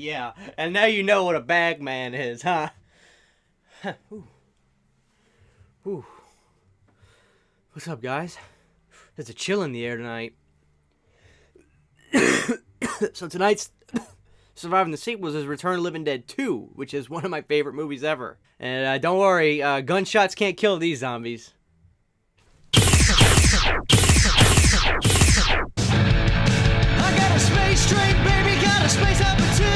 Yeah, and now you know what a bag man is, huh? Ooh. Ooh. What's up, guys? There's a chill in the air tonight. So tonight's Surviving the Sequels is Return of the Living Dead 2, which is one of my favorite movies ever. And don't worry, gunshots can't kill these zombies. I got a space train, baby, got a space hopper too.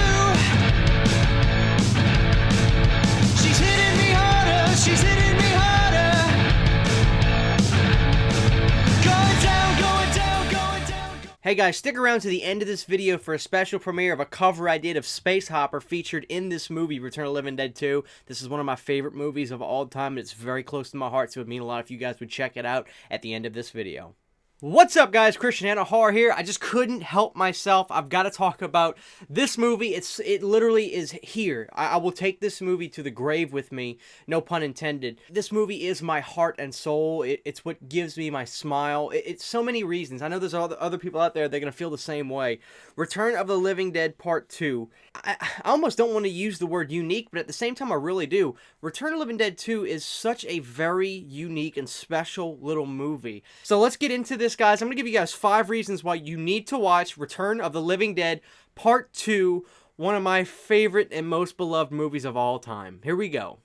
She's hitting me harder, she's hitting me harder. Going down, going down, going down. Hey guys, stick around to the end of this video for a special premiere of a cover I did of Space Hopper featured in this movie, Return of the Living Dead 2. This is one of my favorite movies of all time, and it's very close to my heart, so it would mean a lot if you guys would check it out at the end of this video. What's up, guys? Christian Hanna Horror here. I just couldn't help myself. I've got to talk about this movie. It literally is here. I will take this movie to the grave with me. No pun intended. This movie is my heart and soul. It's what gives me my smile. It's so many reasons. I know there's other people out there that are going to feel the same way. Return of the Living Dead Part 2. I almost don't want to use the word unique, but at the same time, I really do. Return of the Living Dead 2 is such a very unique and special little movie. So let's get into this, guys. I'm going to give you guys 5 reasons why you need to watch Return of the Living Dead Part 2, one of my favorite and most beloved movies of all time. Here we go.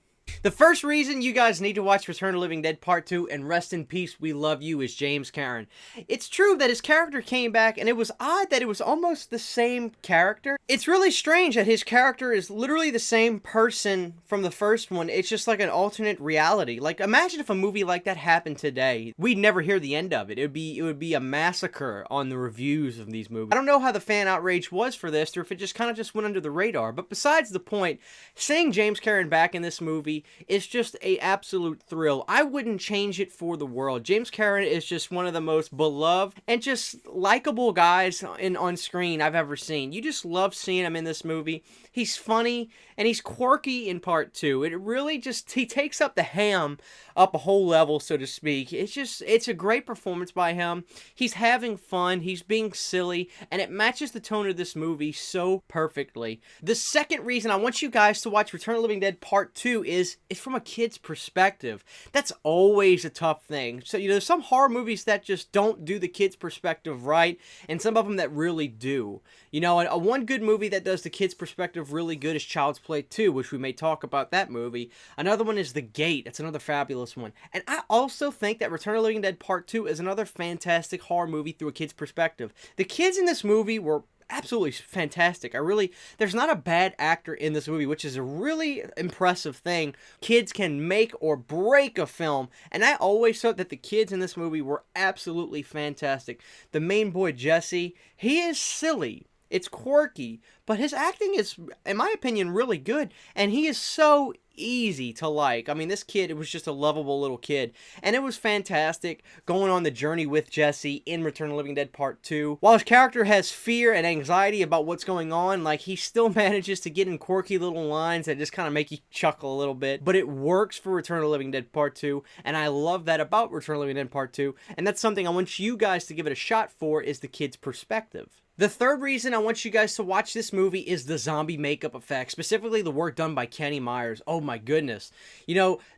The first reason you guys need to watch Return of the Living Dead Part 2 and rest in peace, we love you, is James Karen. It's true that his character came back, and it was odd that it was almost the same character. It's really strange that his character is literally the same person from the first one. It's just like an alternate reality. Like, imagine if a movie like that happened today. We'd never hear the end of it. It would be a massacre on the reviews of these movies. I don't know how the fan outrage was for this, or if it just kind of just went under the radar. But besides the point, seeing James Karen back in this movie is just an absolute thrill. I wouldn't change it for the world. James Karen is just one of the most beloved and just likable guys on screen I've ever seen. You just love seeing him in this movie. He's funny and he's quirky in Part 2. It really just, he takes up the ham up a whole level, so to speak. It's a great performance by him. He's having fun, he's being silly, and it matches the tone of this movie so perfectly. The second reason I want you guys to watch Return of the Living Dead Part 2 is from a kid's perspective. That's always a tough thing. So, there's some horror movies that just don't do the kid's perspective right, and some of them that really do. One good movie that does the kid's perspective really good is Child's Play 2, which we may talk about that movie. Another one is The Gate. That's another fabulous one. And I also think that Return of the Living Dead Part 2 is another fantastic horror movie through a kid's perspective. The kids in this movie were absolutely fantastic. There's not a bad actor in this movie, which is a really impressive thing. Kids can make or break a film, and I always thought that the kids in this movie were absolutely fantastic. The main boy, Jesse, he is silly. It's quirky, but his acting is, in my opinion, really good, and he is so easy to like. I mean, this kid, it was just a lovable little kid, and it was fantastic going on the journey with Jesse in Return of the Living Dead Part 2. While his character has fear and anxiety about what's going on, like, he still manages to get in quirky little lines that just kind of make you chuckle a little bit, but it works for Return of the Living Dead Part 2, and I love that about Return of the Living Dead Part 2, and that's something I want you guys to give it a shot for, is the kid's perspective. The third reason I want you guys to watch this movie is the zombie makeup effects, specifically the work done by Kenny Myers. Oh my goodness.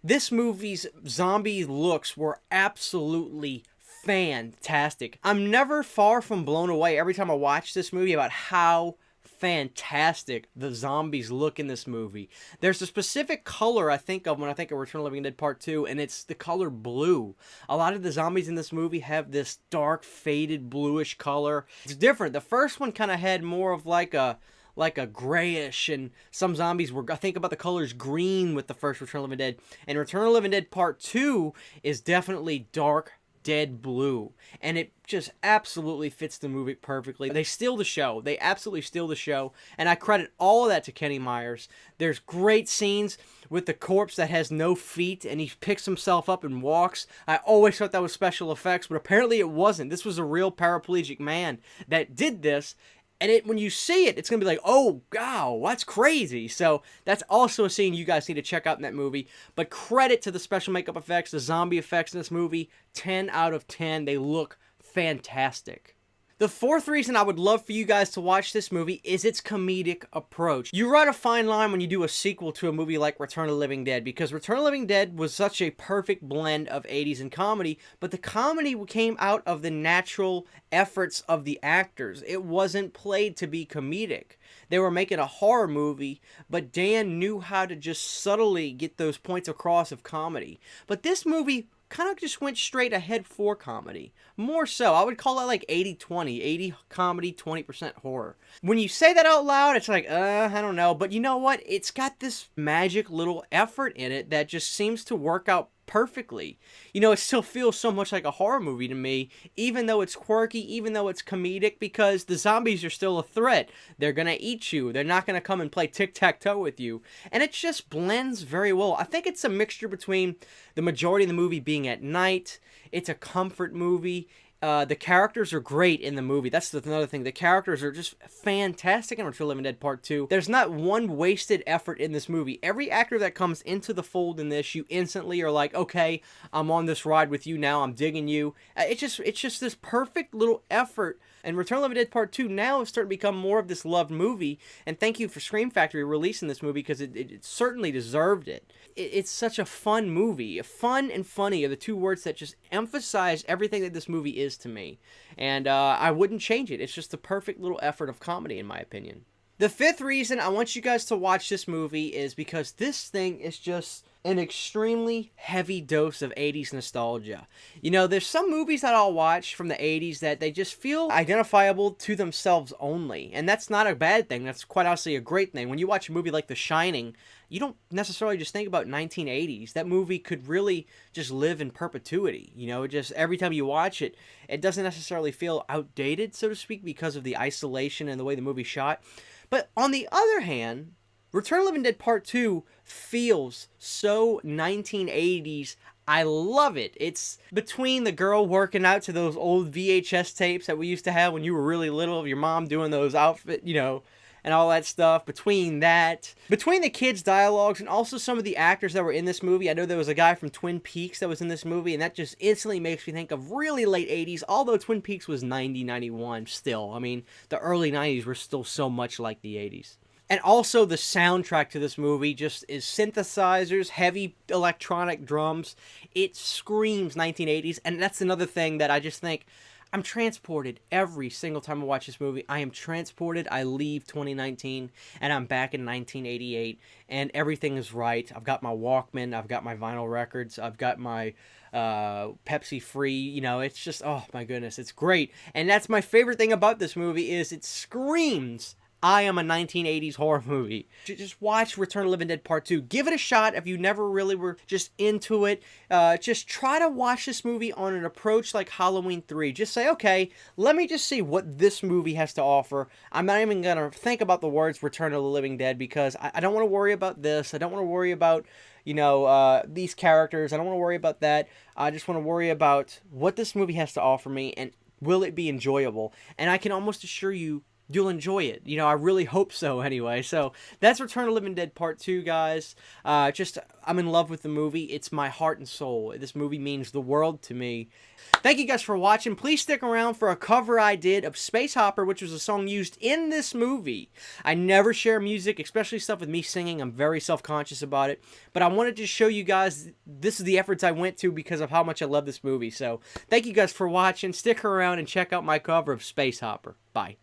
This movie's zombie looks were absolutely fantastic. I'm never far from blown away every time I watch this movie about how fantastic the zombies look in this movie. There's a specific color I think of when I think of Return of the Living Dead Part 2, and it's the color blue. A lot of the zombies in this movie have this dark, faded, bluish color. It's different. The first one kind of had more of like a grayish, and some zombies were, I think about the colors green with the first Return of the Living Dead. And Return of the Living Dead Part 2 is definitely dark, dead blue, and it just absolutely fits the movie perfectly. They steal the show. They absolutely steal the show, and I credit all of that to Kenny Myers. There's great scenes with the corpse that has no feet, and he picks himself up and walks. I always thought that was special effects, but apparently it wasn't. This was a real paraplegic man that did this, and when you see it, it's going to be like, oh, wow, that's crazy. So that's also a scene you guys need to check out in that movie. But credit to the special makeup effects, the zombie effects in this movie, 10 out of 10. They look fantastic. The fourth reason I would love for you guys to watch this movie is its comedic approach. You ride a fine line when you do a sequel to a movie like Return of the Living Dead, because Return of the Living Dead was such a perfect blend of 80s and comedy, but the comedy came out of the natural efforts of the actors. It wasn't played to be comedic. They were making a horror movie, but Dan knew how to just subtly get those points across of comedy. But this movie kind of just went straight ahead for comedy. More so, I would call it like 80-20. 80 comedy, 20% horror. When you say that out loud, it's like, I don't know. But you know what? It's got this magic little effort in it that just seems to work out perfectly. You know, it still feels so much like a horror movie to me, even though it's quirky, even though it's comedic, because the zombies are still a threat. They're gonna eat you. They're not gonna come and play tic-tac-toe with you. And it just blends very well. I think it's a mixture between the majority of the movie being at night, it's a comfort movie. The characters are great in the movie. That's another thing. The characters are just fantastic in Return of the Living Dead Part 2. There's not one wasted effort in this movie. Every actor that comes into the fold in this, you instantly are like, okay, I'm on this ride with you now. I'm digging you. It's just this perfect little effort. And Return of the Living Dead Part 2 now is starting to become more of this loved movie. And thank you for Scream Factory releasing this movie, because it certainly deserved it. It's such a fun movie. Fun and funny are the two words that just emphasize everything that this movie is to me. And I wouldn't change it. It's just the perfect little effort of comedy, in my opinion. The fifth reason I want you guys to watch this movie is because this thing is just an extremely heavy dose of 80s nostalgia. You know, there's some movies that I'll watch from the 80s that they just feel identifiable to themselves only. And that's not a bad thing. That's quite honestly a great thing. When you watch a movie like The Shining, you don't necessarily just think about 1980s. That movie could really just live in perpetuity. You know, just every time you watch it, it doesn't necessarily feel outdated, so to speak, because of the isolation and the way the movie's shot. But on the other hand, Return of the Living Dead Part 2 feels so 1980s. I love it. It's between the girl working out to those old VHS tapes that we used to have when you were really little, of your mom doing those outfit, you know, and all that stuff. Between that, between the kids' dialogues, and also some of the actors that were in this movie. I know there was a guy from Twin Peaks that was in this movie, and that just instantly makes me think of really late 80s, although Twin Peaks was 90, 91 still. I mean, the early 90s were still so much like the 80s. And also the soundtrack to this movie just is synthesizers, heavy electronic drums. It screams 1980s, and that's another thing that I just think, I'm transported every single time I watch this movie. I am transported. I leave 2019, and I'm back in 1988, and everything is right. I've got my Walkman. I've got my vinyl records. I've got my Pepsi Free. You know, it's just, oh my goodness, it's great. And that's my favorite thing about this movie is it screams, I am a 1980s horror movie. Just watch Return of the Living Dead Part 2. Give it a shot if you never really were just into it. Just try to watch this movie on an approach like Halloween 3. Just say, okay, let me just see what this movie has to offer. I'm not even going to think about the words Return of the Living Dead, because I don't want to worry about this. I don't want to worry about, you know, these characters. I don't want to worry about that. I just want to worry about what this movie has to offer me, and will it be enjoyable? And I can almost assure you, you'll enjoy it. You know, I really hope so anyway. So that's Return of the Living Dead Part 2, guys. I'm in love with the movie. It's my heart and soul. This movie means the world to me. Thank you guys for watching. Please stick around for a cover I did of Space Hopper, which was a song used in this movie. I never share music, especially stuff with me singing. I'm very self-conscious about it. But I wanted to show you guys this is the efforts I went to because of how much I love this movie. So thank you guys for watching. Stick around and check out my cover of Space Hopper. Bye.